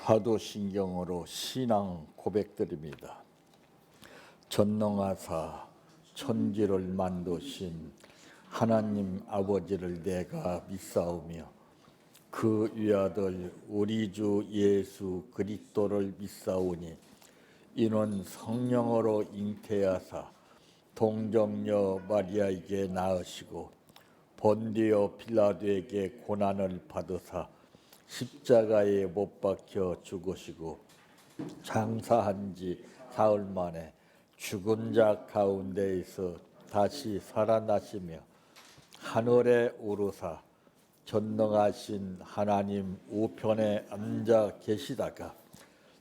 사도신경으로 신앙 고백드립니다. 전능하사 천지를 만드신 하나님 아버지를 내가 믿사오며 그 위아들 우리 주 예수 그리스도를 믿사오니 이는 성령으로 잉태하사 동정녀 마리아에게 낳으시고 본디오 빌라도에게 고난을 받으사 십자가에 못 박혀 죽으시고 장사한 지 사흘 만에 죽은 자 가운데에서 다시 살아나시며 하늘에 오르사 전능하신 하나님 우편에 앉아 계시다가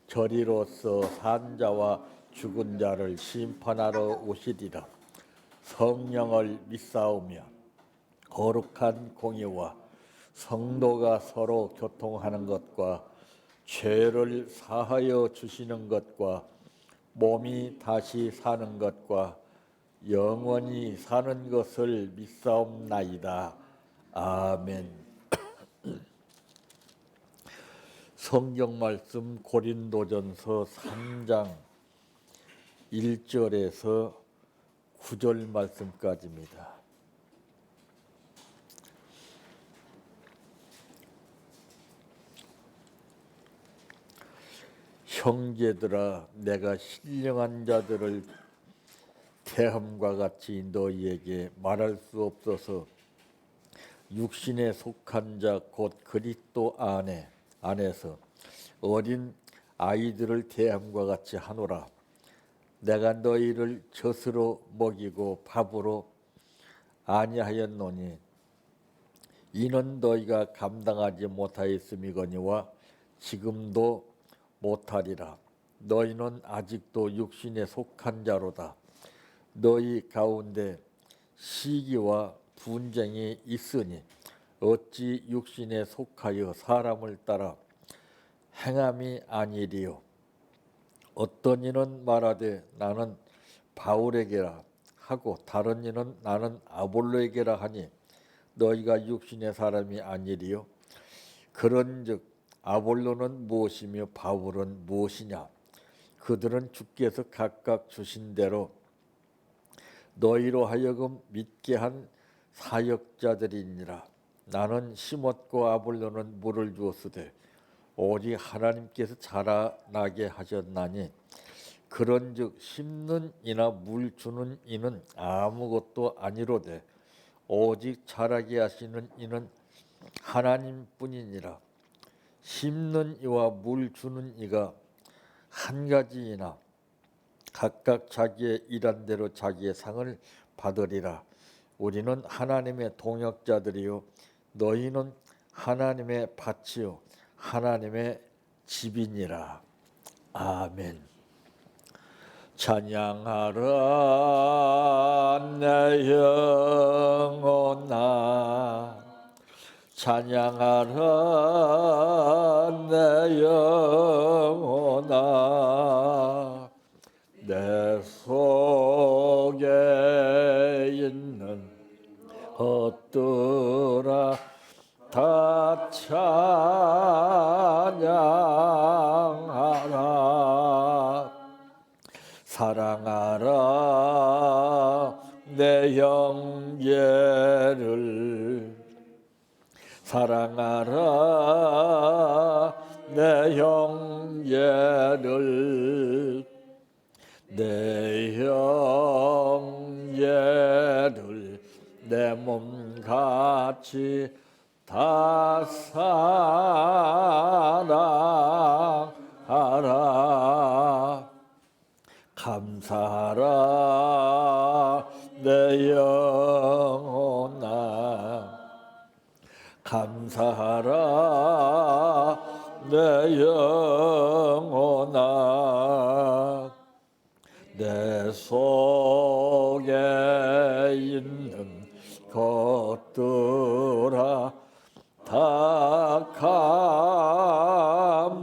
저리로서 산 자와 죽은 자를 심판하러 오시리라. 성령을 믿사오며 거룩한 공의와 성도가 서로 교통하는 것과 죄를 사하여 주시는 것과 몸이 다시 사는 것과 영원히 사는 것을 믿사옵나이다. 아멘. 성경 말씀 고린도전서 3장 1절에서 9절 말씀까지입니다. 형제들아, 내가 신령한 자들을 대함과 같이 너희에게 말할 수 없어서 육신에 속한 자 곧 그리스도 안에서 어린 아이들을 대함과 같이 하노라. 내가 너희를 젖으로 먹이고 밥으로 아니하였노니 이는 너희가 감당하지 못하였음이거니와 지금도 못하리라. 너희는 아직도 육신에 속한 자로다. 너희 가운데 시기와 분쟁이 있으니 어찌 육신에 속하여 사람을 따라 행함이 아니리요. 어떤 이는 말하되 나는 바울에게라 하고 다른 이는 나는 아볼로에게라 하니 너희가 육신의 사람이 아니리요. 그런즉 아볼로는 무엇이며 바울은 무엇이냐? 그들은 주께서 각각 주신 대로 너희로 하여금 믿게 한 사역자들이니라. 나는 심었고 아볼로는 물을 주었으되 오직 하나님께서 자라나게 하셨나니 그런즉 심는 이나 물 주는 이는 아무것도 아니로되 오직 자라게 하시는 이는 하나님뿐이니라. 심는 이와 물 주는 이가 한 가지이나 각각 자기의 일한 대로 자기의 상을 받으리라. 우리는 하나님의 동역자들이요 너희는 하나님의 밭이요 하나님의 집이니라. 아멘. 찬양하라 내 영혼아, 찬양하라 내 영혼아, 내 속에 있는 것들아 다 찬양하라. 사랑하라 내 형제를, 사랑하라 내 형제를, 내 형제를 내 몸같이 다 사랑하라. 감사하라 내 영혼아, 감사하라 내 영혼아, 내 속에 있는 것들아 다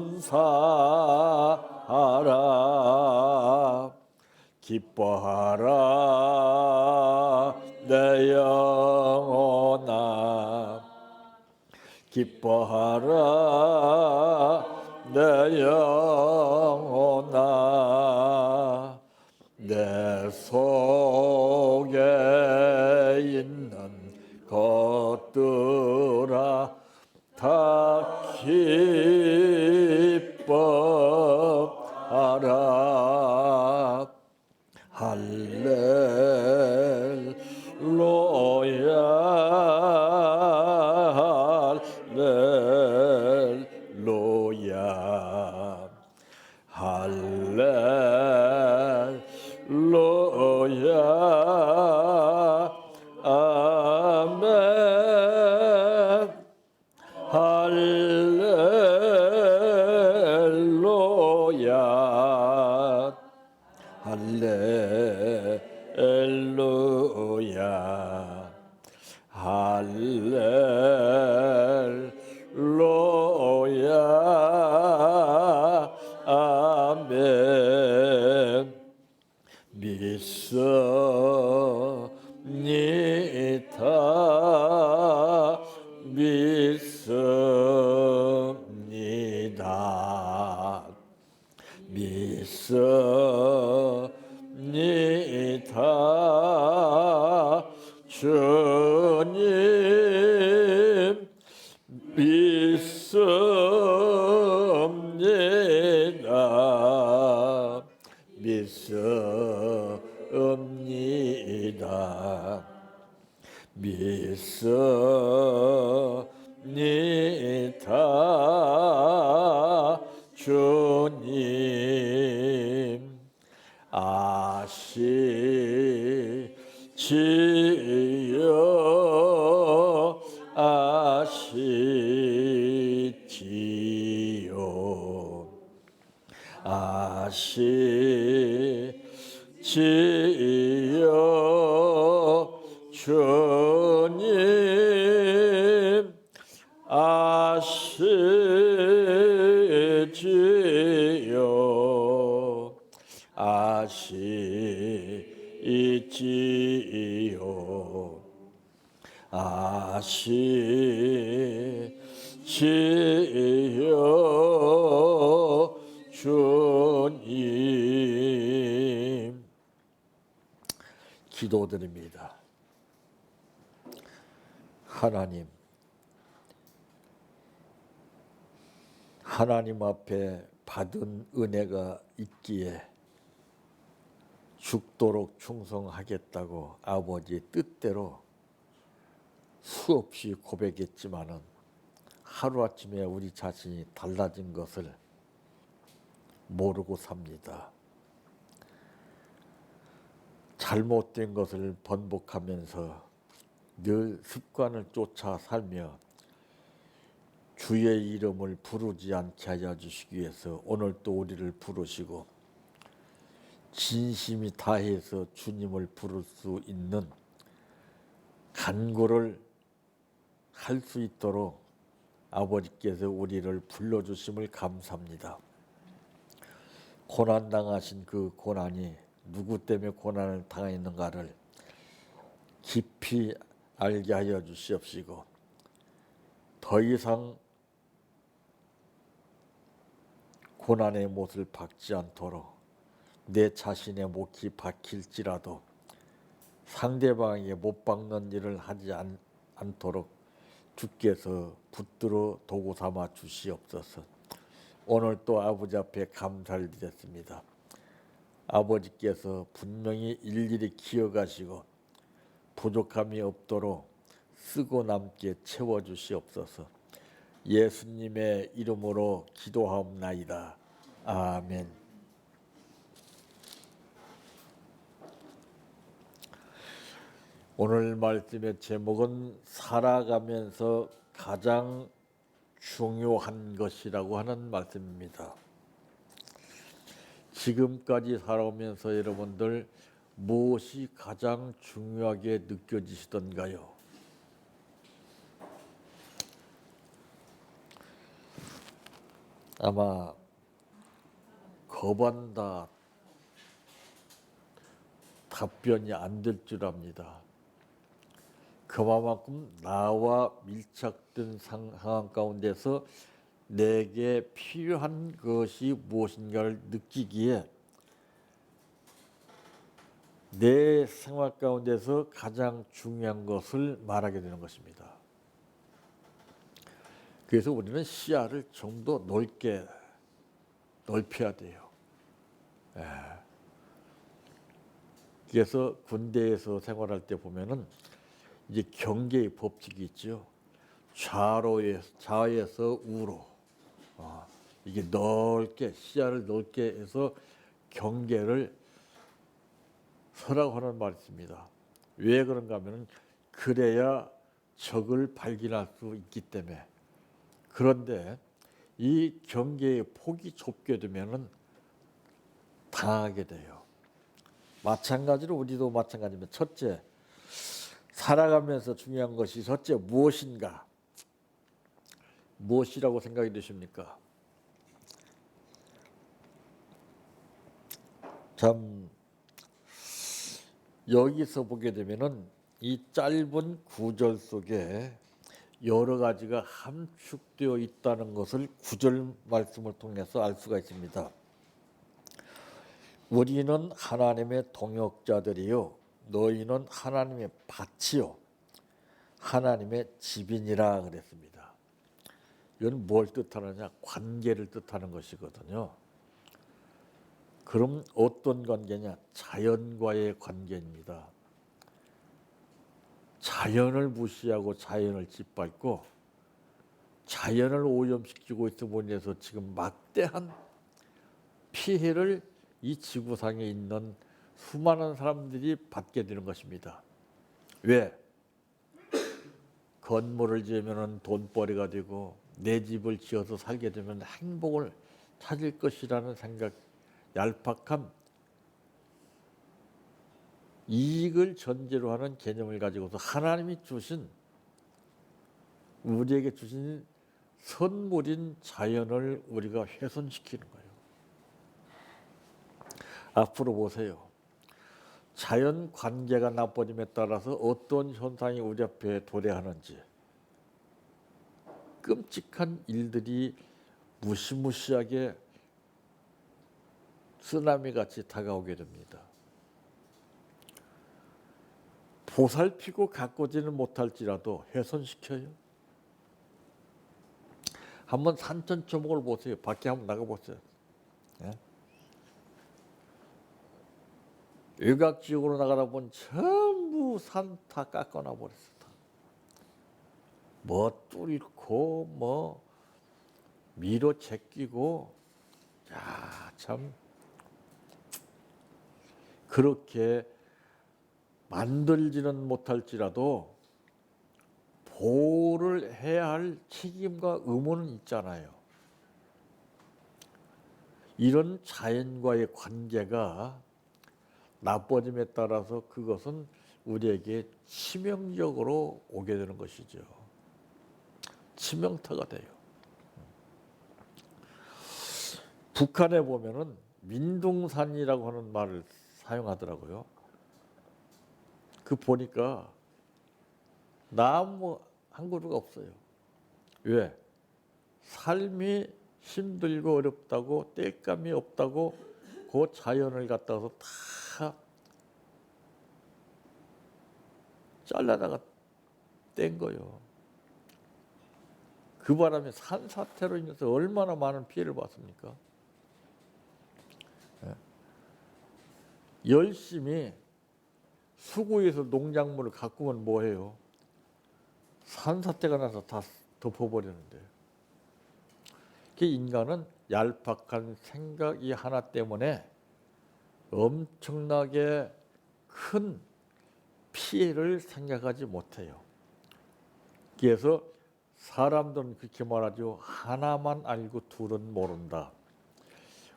감사하라. 기뻐하라 내 영혼아, 기뻐하라 내 영혼아 내 속에 있는 것들아 다 기뻐하라 할렐루야 할렐루야 할렐루야 아멘 할렐루야 할렐루야 할렐루야 아멘 믿습니다 믿습니다 믿습니다 주님 믿습니다 믿습니다 믿습니다 주님 아시지요 아시지요 아시지요 주님 아시지요 아시지요 아시지요 주님 기도드립니다. 하나님 앞에 받은 은혜가 있기에 죽도록 충성하겠다고 아버지의 뜻대로 수없이 고백했지만은 하루아침에 우리 자신이 달라진 것을 모르고 삽니다. 잘못된 것을 번복하면서 늘 습관을 쫓아 살며 주의 이름을 부르지 않게 하여 주시기 위해서 오늘 또 우리를 부르시고 진심이 다해서 주님을 부를 수 있는 간구를 할 수 있도록 아버지께서 우리를 불러주심을 감사합니다. 고난당하신 그 고난이 누구 때문에 고난을 당했는가를 깊이 알게 하여 주시옵시고 더 이상 고난의 못을 박지 않도록 내 자신의 못이 박힐지라도 상대방에게 못 박는 일을 하지 않도록 주께서 붙들어 도구 삼아 주시옵소서. 오늘 또 아버지 앞에 감사를 드렸습니다. 아버지께서 분명히 일일이 기억하시고 부족함이 없도록 쓰고 남게 채워주시옵소서. 예수님의 이름으로 기도하옵나이다. 아멘. 오늘 말씀의 제목은 살아가면서 가장 중요한 것이라고 하는 말씀입니다. 지금까지 살아오면서 여러분들 무엇이 가장 중요하게 느껴지시던가요? 아마 거반다 답변이 안 될 줄 압니다. 그만큼 나와 밀착된 상황 가운데서 내게 필요한 것이 무엇인가를 느끼기에 내 생활 가운데서 가장 중요한 것을 말하게 되는 것입니다. 그래서 우리는 시야를 좀 더 넓게 넓혀야 돼요. 그래서 군대에서 생활할 때 보면은 이제 경계의 법칙이 있죠. 좌에서 우로 이게 넓게 시야를 넓게 해서 경계를 서라고 하는 말이 있습니다. 왜 그런가 하면은 그래야 적을 발견할 수 있기 때문에. 그런데 이 경계의 폭이 좁게 되면은 당하게 돼요. 마찬가지로 우리도 마찬가지입니다. 첫째, 살아가면서 중요한 것이 첫째 무엇인가? 무엇이라고 생각이 되십니까? 참 여기서 보게 되면은 이 짧은 구절 속에 여러 가지가 함축되어 있다는 것을 구절 말씀을 통해서 알 수가 있습니다. 우리는 하나님의 동역자들이요 너희는 하나님의 밭이요 하나님의 집이니라 그랬습니다. 이건 뭘 뜻하느냐? 관계를 뜻하는 것이거든요. 그럼 어떤 관계냐? 자연과의 관계입니다. 자연을 무시하고 자연을 짓밟고 자연을 오염시키고 있음으로 인해서 지금 막대한 피해를 이 지구상에 있는 수많은 사람들이 받게 되는 것입니다. 왜? 건물을 지으면 돈벌이가 되고 내 집을 지어서 살게 되면 행복을 찾을 것이라는 생각, 얄팍함, 이익을 전제로 하는 개념을 가지고서 하나님이 주신 우리에게 주신 선물인 자연을 우리가 훼손시키는 거예요. 앞으로 보세요. 자연 관계가 나빠짐에 따라서 어떤 현상이 우리 앞에 도래하는지 끔찍한 일들이 무시무시하게 쓰나미같이 다가오게 됩니다. 보살피고 가꾸지는 못할지라도 훼손시켜요. 한번 산천초목을 보세요. 밖에 한번 나가보세요. 외곽지역으로 나가다 보면 전부 산 다 깎아놔 버렸어. 뭐 뚫고 뭐 미로 제끼고 참 그렇게 만들지는 못할지라도 보호를 해야 할 책임과 의무는 있잖아요. 이런 자연과의 관계가 나빠짐에 따라서 그것은 우리에게 치명적으로 오게 되는 것이죠. 치명타가 돼요. 북한에 보면은 민둥산이라고 하는 말을 사용하더라고요. 그 보니까 나무 한 그루가 없어요. 왜? 삶이 힘들고 어렵다고 땔감이 없다고 그 자연을 갖다서 다 잘라다가 뗀 거예요. 그 바람에 산사태로 인해서 얼마나 많은 피해를 봤습니까? 열심히 수구에서 농작물을 가꾸면 뭐해요? 산사태가 나서 다 덮어버리는데. 그 인간은 얄팍한 생각이 하나 때문에 엄청나게 큰 피해를 생각하지 못해요. 그래서 사람들은 그렇게 말하죠. 하나만 알고 둘은 모른다.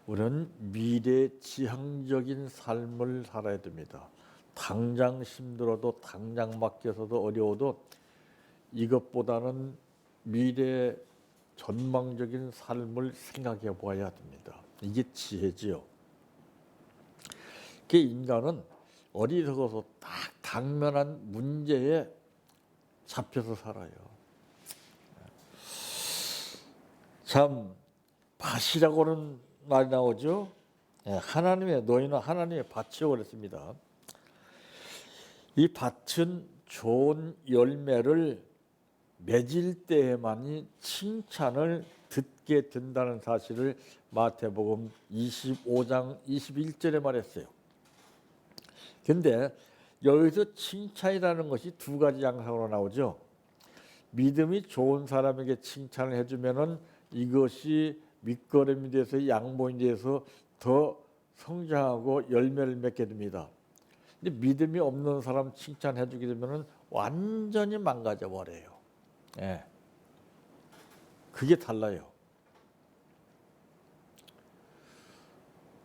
우리는 미래지향적인 삶을 살아야 됩니다. 당장 힘들어도 당장 맡겨서도 어려워도 이것보다는 미래 전망적인 삶을 생각해 보아야 됩니다. 이게 지혜지요. 그 인간은 어리석어서 딱 당면한 문제에 잡혀서 살아요. 참 밭이라고는 말이 나오죠. 예, 하나님의 너희는 하나님의 밭이라고 그랬습니다. 이 밭은 좋은 열매를 맺을 때에만이 칭찬을 듣게 된다는 사실을 마태복음 25장 21절에 말했어요. 근데 여기서 칭찬이라는 것이 두 가지 양상으로 나오죠. 믿음이 좋은 사람에게 칭찬을 해주면은 이것이 밑거름이 돼서 양모이 돼서 더 성장하고 열매를 맺게 됩니다. 근데 믿음이 없는 사람 칭찬해주게 되면은 완전히 망가져 버려요. 예, 그게 달라요.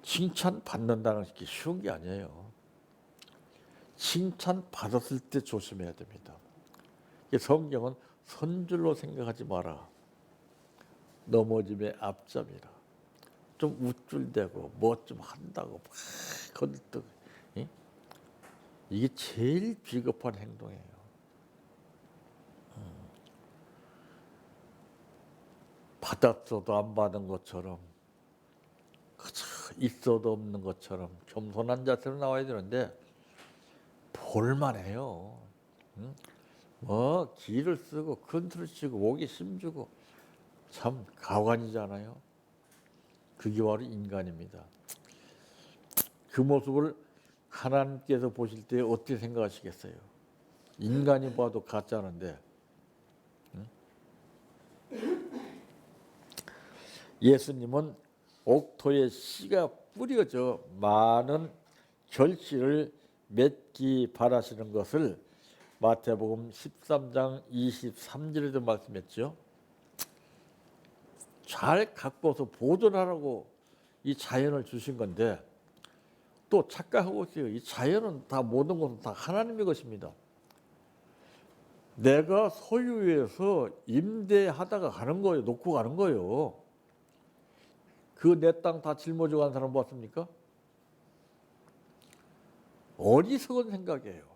칭찬 받는다는 게 쉬운 게 아니에요. 칭찬 받았을 때 조심해야 됩니다. 성경은 선줄로 생각하지 마라. 넘어짐의 앞잡이라. 좀 우쭐대고 뭐 좀 한다고 막 거들떠. 이게 제일 비겁한 행동이에요. 받았어도 안 받은 것처럼, 그저 있어도 없는 것처럼 겸손한 자세로 나와야 되는데 볼만해요. 뭐 기를 쓰고 큰틀을 치고 목에 힘주고 참 가관이잖아요. 그게 바로 인간입니다. 그 모습을 하나님께서 보실 때 어떻게 생각하시겠어요? 인간이 봐도 가짜는데. 예수님은 옥토에 씨가 뿌려져 많은 결실을 맺기 바라시는 것을 마태복음 13장 23절에도 말씀했죠. 잘 가꿔서 보존하라고 이 자연을 주신 건데 또 착각하고 있어요. 이 자연은 다 모든 것은 다 하나님의 것입니다. 내가 소유해서 임대하다가 가는 거예요. 놓고 가는 거예요. 그 내 땅 다 짊어져 간 사람 봤습니까? 어리석은 생각이에요.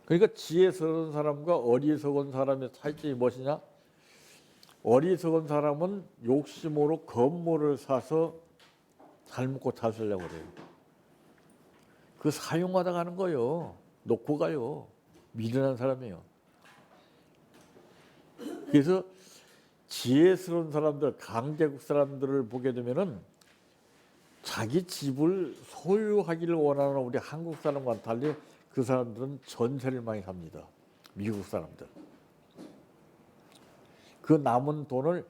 그러니까 지혜스러운 사람과 어리석은 사람의 차이점이 무엇이냐? 어리석은 사람은 욕심으로 건물을 사서 잘 먹고 잘 살려고 그래요. 그 사용하다 가는 거예요. 놓고 가요. 미련한 사람이에요. 그래서 지혜스러운 사람들, 강대국 사람들을 보게 되면은 자기 집을 소유하기를 원하는 우리 한국 사람과는 달리 그 사람들은 전세를 많이 삽니다. 미국 사람들. 그 남은 돈을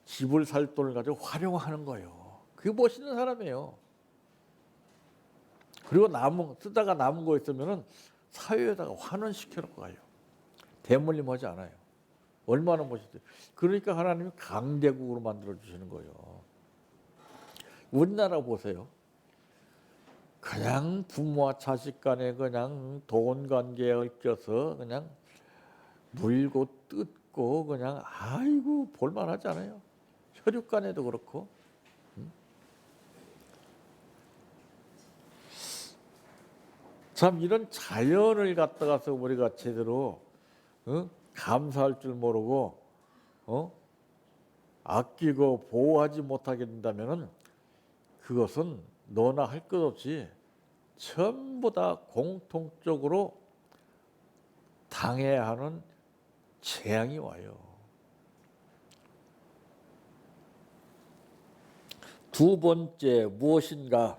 집을 살 돈을 가지고 활용하는 거예요. 그게 멋있는 사람이에요. 그리고 쓰다가 남은 거 있으면은 사회에다가 환원시켜 놓고 가요. 대물림하지 않아요. 얼마나 멋있어요. 그러니까 하나님이 강대국으로 만들어 주시는 거예요. 우리나라 보세요. 그냥 부모와 자식 간에 그냥 돈 관계에 얽혀서 그냥 물고 뜯고 그냥 아이고 볼만하지 않아요. 혈육 간에도 그렇고. 참 이런 자연을 갖다가서 우리가 제대로 감사할 줄 모르고 아끼고 보호하지 못하게 된다면은 그것은 너나 할 것 없이 전부 다 공통적으로 당해야 하는 재앙이 와요. 두 번째 무엇인가?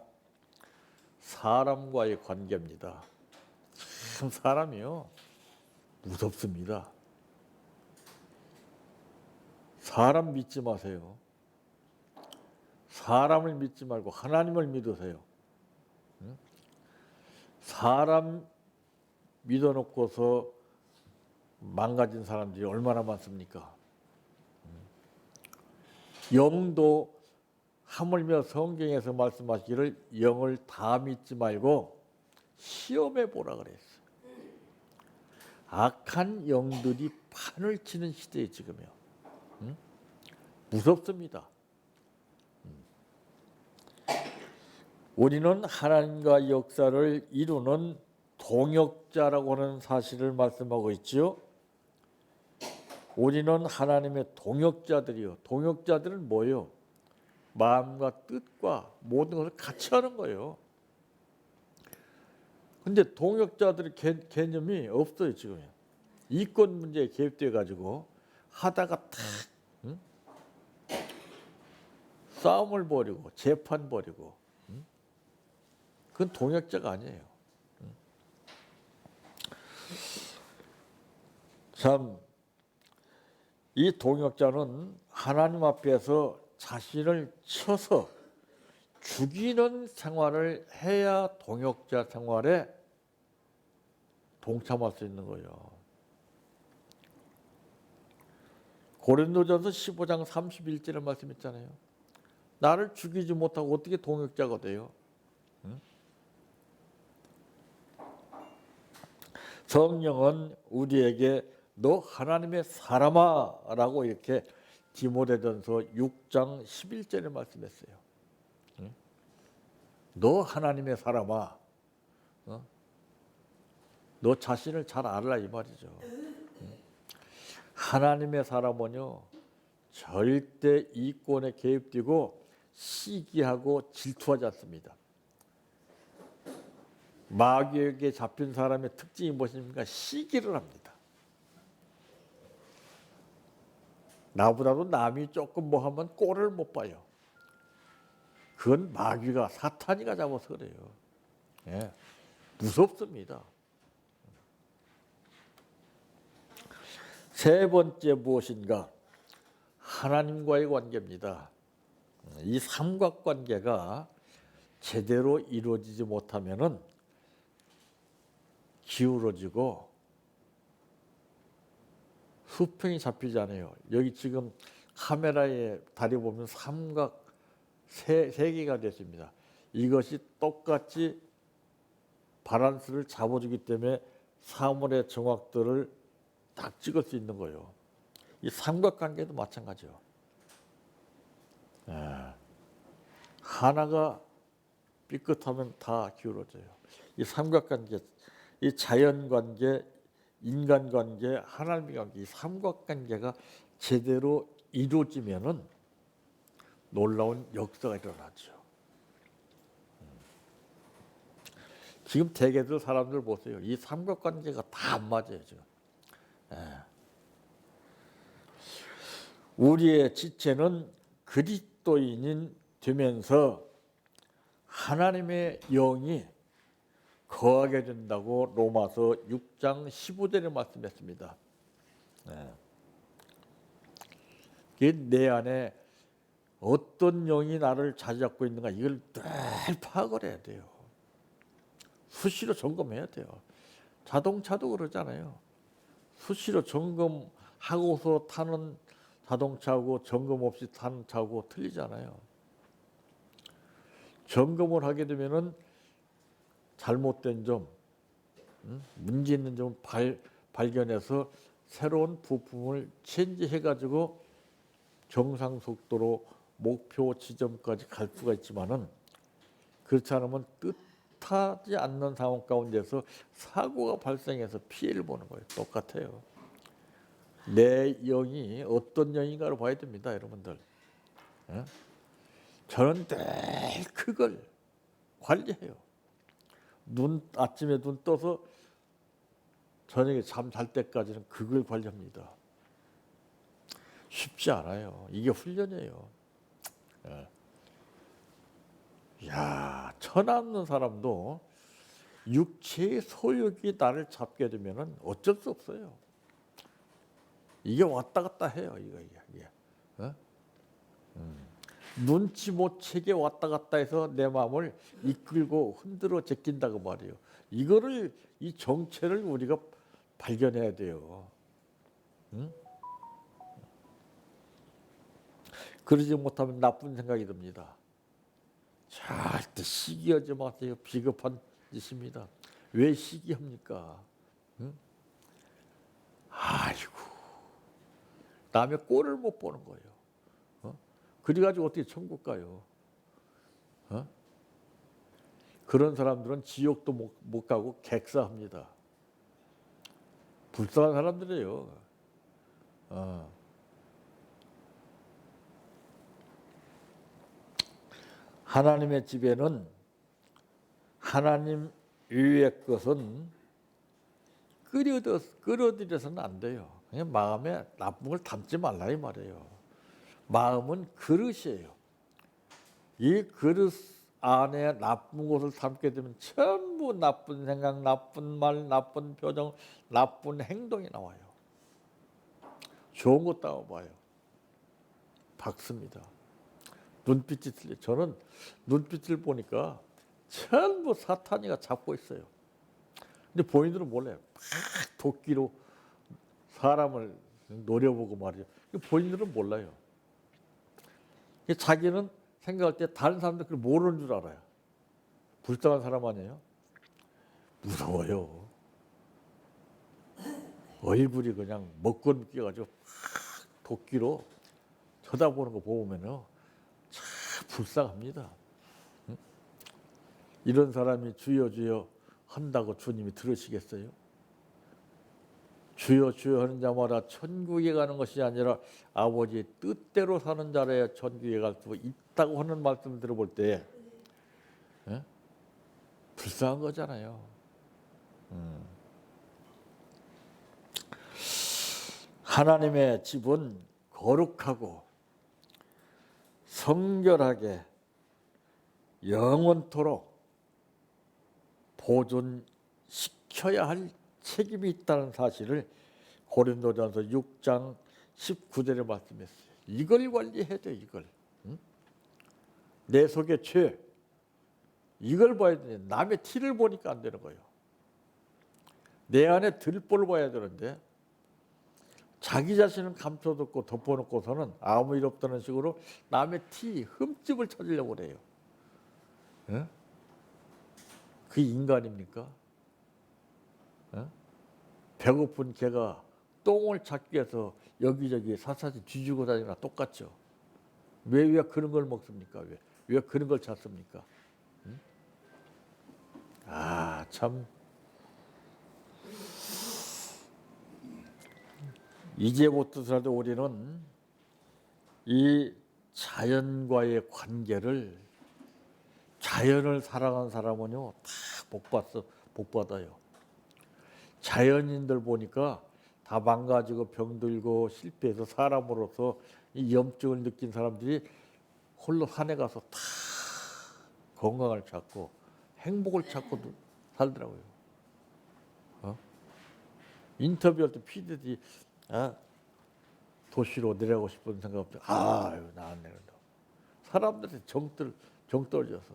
사람과의 관계입니다. 참 사람이요 무섭습니다. 사람 믿지 마세요. 사람을 믿지 말고 하나님을 믿으세요. 사람 믿어놓고서 망가진 사람들이 얼마나 많습니까? 영도 하물며 성경에서 말씀하시기를 영을 다 믿지 말고 시험해 보라 그랬어요. 악한 영들이 판을 치는 시대에 지금요. 무섭습니다. 우리는 하나님과 역사를 이루는 동역자라고 하는 사실을 말씀하고 있지요. 우리는 하나님의 동역자들이요. 동역자들은 뭐요? 마음과 뜻과 모든 것을 같이 하는 거예요. 근데 동역자들의 개념이 없어요 지금. 이권 문제에 개입돼 가지고 하다가 탁 싸움을 벌이고 재판 벌이고 그건 동역자가 아니에요. 참 이 동역자는 하나님 앞에서 자신을 쳐서 죽이는 생활을 해야 동역자 생활에 동참할 수 있는 거예요. 고린도전서 15장 31절의 말씀있잖아요. 나를 죽이지 못하고 어떻게 동역자가 돼요? 응? 성령은 우리에게 너 하나님의 사람아 라고 이렇게 디모데전서 6장 11절에 말씀했어요. 응? 너 하나님의 사람아, 너 자신을 잘 알라 이 말이죠. 하나님의 사람은요 절대 이권에 개입되고 시기하고 질투하지 않습니다. 마귀에게 잡힌 사람의 특징이 무엇입니까? 시기를 합니다. 나보다도 남이 조금 뭐 하면 꼴을 못 봐요. 그건 마귀가 사탄이가 잡아서 그래요. 예, 무섭습니다. 세 번째 무엇인가? 하나님과의 관계입니다. 이 삼각관계가 제대로 이루어지지 못하면은 기울어지고 수평이 잡히지 않아요. 여기 지금 카메라에 다리 보면 삼각 세 개가 됐습니다. 이것이 똑같이 바란스를 잡아주기 때문에 사물의 정확도를 딱 찍을 수 있는 거예요. 이 삼각관계도 마찬가지요. 하나가 삐끗하면 다 기울어져요. 이 삼각관계, 이 자연관계, 인간관계, 하나님의 관계, 이 삼각관계가 제대로 이루어지면은 놀라운 역사가 일어나죠. 지금 대개들 사람들 보세요. 이 삼각관계가 다 안 맞아요 지금. 우리의 지체는 그리스도인인 되면서 하나님의 영이 거하게 된다고 로마서 6장 15절에 말씀했습니다. 내 안에 어떤 영이 나를 자리잡고 있는가 이걸 늘 파악을 해야 돼요. 수시로 점검해야 돼요. 자동차도 그러잖아요. 수시로 점검하고서 타는 자동차하고 점검 없이 타는 차하고 틀리잖아요. 점검을 하게 되면은 잘못된 점, 문제 있는 점을 발견해서 새로운 부품을 체인지해가지고 정상 속도로 목표 지점까지 갈 수가 있지만은 그렇지 않으면 뜻하지 않는 상황 가운데서 사고가 발생해서 피해를 보는 거예요. 똑같아요. 내 영이 어떤 영인가를 봐야 됩니다, 여러분들. 저는 늘 그걸 관리해요. 아침에 눈 떠서 저녁에 잠 잘 때까지는 그걸 관리합니다. 쉽지 않아요. 이게 훈련이에요. 야, 천하 없는 사람도 육체의 소욕이 나를 잡게 되면은 어쩔 수 없어요. 이게 왔다 갔다 해요. 이게. 눈치 못 채게 왔다 갔다 해서 내 마음을 이끌고 흔들어 제낀다고 말이에요. 이거를 이 정체를 우리가 발견해야 돼요. 그러지 못하면 나쁜 생각이 듭니다. 절대 시기하지 마세요. 비겁한 짓입니다. 왜 시기합니까? 아이고, 남의 꼴을 못 보는 거예요. 그래가지고 어떻게 천국 가요? 그런 사람들은 지옥도 못 가고 객사합니다. 불쌍한 사람들이에요. 하나님의 집에는 하나님 위의 것은 끌어들여서는 안 돼요. 그냥 마음에 나쁜 걸 담지 말라 이 말이에요. 마음은 그릇이에요. 이 그릇 안에 나쁜 것을 담게 되면 전부 나쁜 생각, 나쁜 말, 나쁜 표정, 나쁜 행동이 나와요. 좋은 것 따와봐요. 박습니다. 눈빛이 틀려. 저는 눈빛을 보니까 전부 사탄이가 잡고 있어요. 근데 본인들은 몰라요. 막 도끼로 사람을 노려보고 말이죠. 본인들은 몰라요. 자기는 생각할 때 다른 사람들 그걸 모르는 줄 알아요. 불쌍한 사람 아니에요? 무서워요. 얼굴이 그냥 먹구름 끼어가지고 도끼로 쳐다보는 거 보면요, 참 불쌍합니다. 이런 사람이 주여 주여 한다고 주님이 들으시겠어요? 주여 주여 하는 자마다 천국에 가는 것이 아니라 아버지의 뜻대로 사는 자라야 천국에 갈 수 있다고 하는 말씀을 들어볼 때 불쌍한 거잖아요. 하나님의 집은 거룩하고 성결하게 영원토록 보존시켜야 할 책임이 있다는 사실을 고린도전서 6장 19절에 말씀했어요. 이걸 관리해야 돼. 이걸. 내 속의 죄, 이걸 봐야 돼. 남의 티를 보니까 안 되는 거예요. 내 안에 들보를 봐야 되는데 자기 자신은 감춰놓고 덮어놓고서는 아무 일 없다는 식으로 남의 티, 흠집을 찾으려고 그래요. 그 인간입니까? 배고픈 개가 똥을 찾기 위해서 여기저기 사사지 뒤지고 다니나 똑같죠. 왜 그런 걸 먹습니까? 왜 그런 걸 찾습니까? 참. 이제부터라도 우리는 이 자연과의 관계를, 자연을 사랑한 사람은요 다 복받아요. 자연인들 보니까 다 망가지고 병들고 실패해서 사람으로서 이 염증을 느낀 사람들이 홀로 산에 가서 다 건강을 찾고 행복을 찾고 살더라고요. 인터뷰할 때 피디들이 도시로 내려가고 싶은 생각 없죠. 나 안 내려간다. 사람들한테 정 떨어져서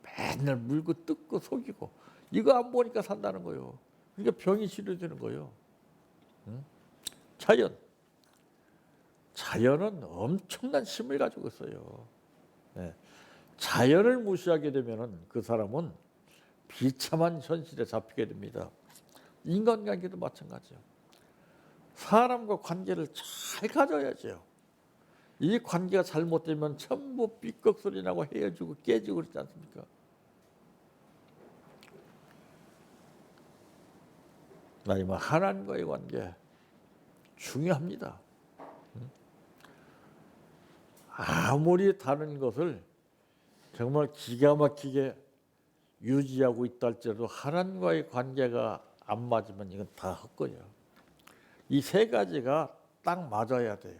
맨날 물고 뜯고 속이고 이거 안 보니까 산다는 거예요. 그러니까 병이 치료되는 거예요. 자연은 엄청난 힘을 가지고 있어요. 자연을 무시하게 되면 그 사람은 비참한 현실에 잡히게 됩니다. 인간관계도 마찬가지예요. 사람과 관계를 잘 가져야죠. 이 관계가 잘못되면 전부 삐걱 소리 나고 헤어지고 깨지고 그러지 않습니까? 하나님과의 관계 중요합니다. 아무리 다른 것을 정말 기가 막히게 유지하고 있다 할지라도 하나님과의 관계가 안 맞으면 이건 다 헛거예요. 이 세 가지가 딱 맞아야 돼요.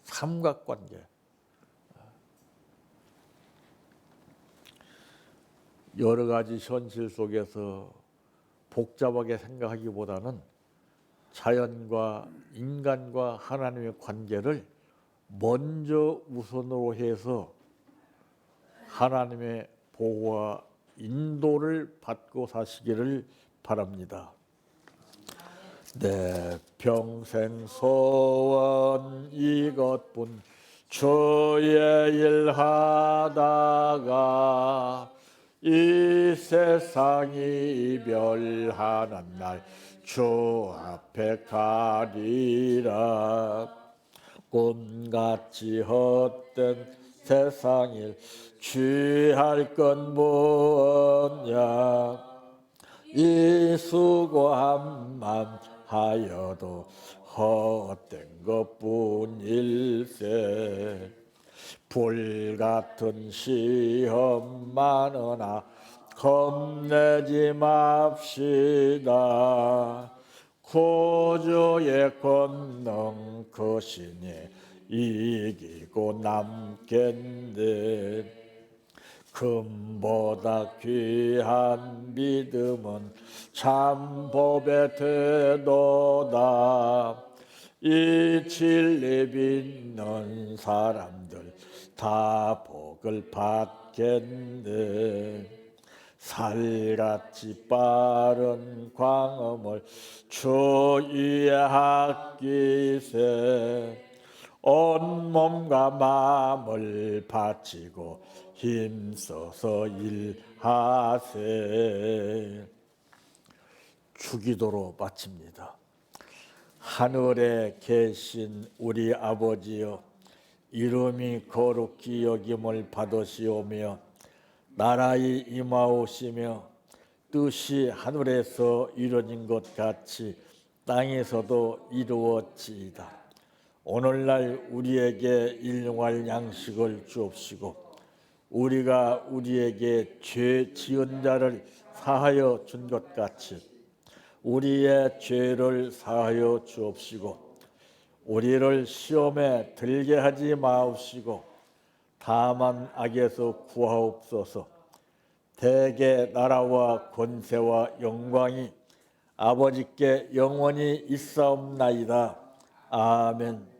삼각관계. 여러 가지 현실 속에서 복잡하게 생각하기보다는 자연과 인간과 하나님의 관계를 먼저 우선으로 해서 하나님의 보호와 인도를 받고 사시기를 바랍니다. 내 평생 소원 이것뿐 주의 일 하다가 이 세상이 이별하는 날 주 앞에 가리라. 꿈같이 헛된 세상일 취할 건 뭐냐. 이 수고함만 하여도 헛된 것뿐일세. 불같은 시험 많으나 겁내지 맙시다. 구주의 권능 그 신이 이기고 남겠네. 금보다 귀한 믿음은 참 법의 태도다. 이 진리 믿는 사람들 다 복을 받겠네. 살같이 빠른 광음을 주위에 아끼세. 온몸과 마음을 바치고 힘써서 일하세. 주기도로 마칩니다. 하늘에 계신 우리 아버지여, 이름이 거룩히 여김을 받으시오며 나라의 임하오시며 뜻이 하늘에서 이루어진 것 같이 땅에서도 이루어지이다. 오늘날 우리에게 일용할 양식을 주옵시고 우리가 우리에게 죄 지은 자를 사하여 준 것 같이 우리의 죄를 사하여 주옵시고 우리를 시험에 들게 하지 마옵시고 다만 악에서 구하옵소서. 대개 나라와 권세와 영광이 아버지께 영원히 있사옵나이다. 아멘.